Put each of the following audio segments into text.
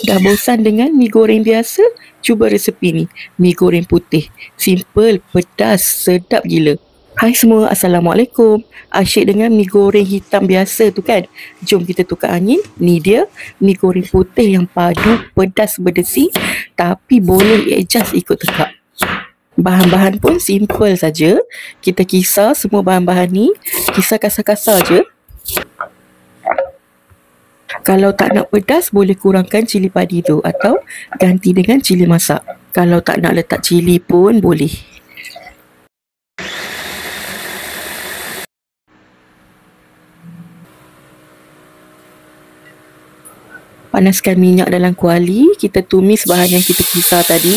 Dah bosan dengan mi goreng biasa? Cuba resepi ni, mi goreng putih. Simple, pedas, sedap gila. Hai semua, Assalamualaikum. Asyik dengan mi goreng hitam biasa tu kan? Jom kita tukar angin. Ni dia, mi goreng putih yang padu, pedas, berdesi. Tapi boleh adjust ikut tekak. Bahan-bahan pun simple saja. Kita kisar semua bahan-bahan ni. Kisar kasar-kasar je. Kalau tak nak pedas, boleh kurangkan cili padi tu atau ganti dengan cili masak. Kalau tak nak letak cili pun boleh. Panaskan minyak dalam kuali. Kita tumis bahan yang kita kisar tadi.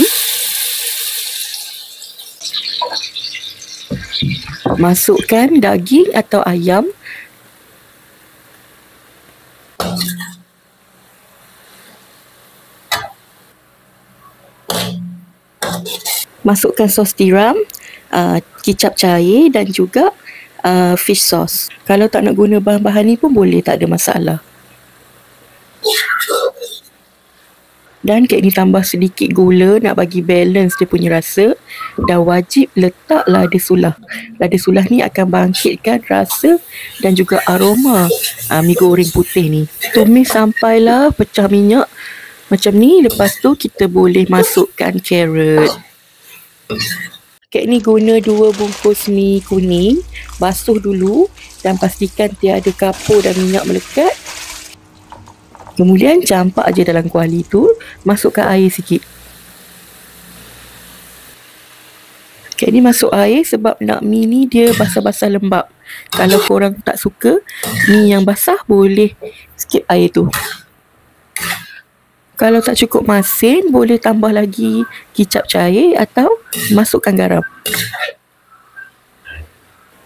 Masukkan daging atau ayam. Masukkan sos tiram, kicap cair dan juga fish sauce. Kalau tak nak guna bahan-bahan ni pun boleh, tak ada masalah. Dan kek ni tambah sedikit gula nak bagi balance dia punya rasa. Dan wajib letak lada sulah. Lada sulah ni akan bangkitkan rasa dan juga aroma mi goreng putih ni. Tumis sampailah pecah minyak macam ni. Lepas tu kita boleh masukkan carrot. Kek ni guna 2 bungkus mi kuning. Basuh dulu dan pastikan tiada kapur dan minyak melekat. Kemudian campak je dalam kuali tu. Masukkan air sikit. Kek ni masuk air sebab nak mi ni dia basah-basah lembab. Kalau korang tak suka mi yang basah, boleh skip air tu. Kalau tak cukup masin, boleh tambah lagi kicap cair atau masukkan garam.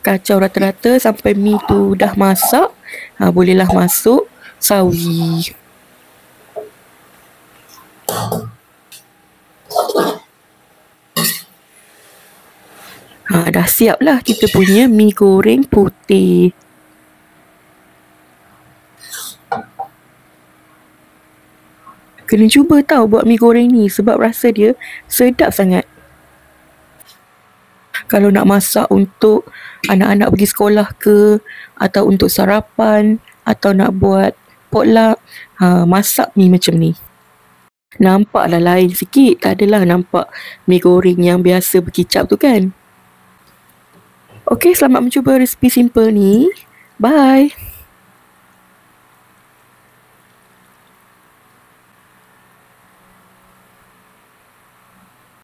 Kacau rata-rata sampai mi tu dah masak. Bolehlah masuk sawi. Dah siap lah kita punya mi goreng putih. Kena cuba tahu buat mi goreng ni sebab rasa dia sedap sangat. Kalau nak masak untuk anak-anak pergi sekolah ke, atau untuk sarapan, atau nak buat potluck, masak mi macam ni. Nampaklah lain sikit, tak adalah nampak mi goreng yang biasa berkicap tu kan. Okey, selamat mencuba resipi simple ni. Bye.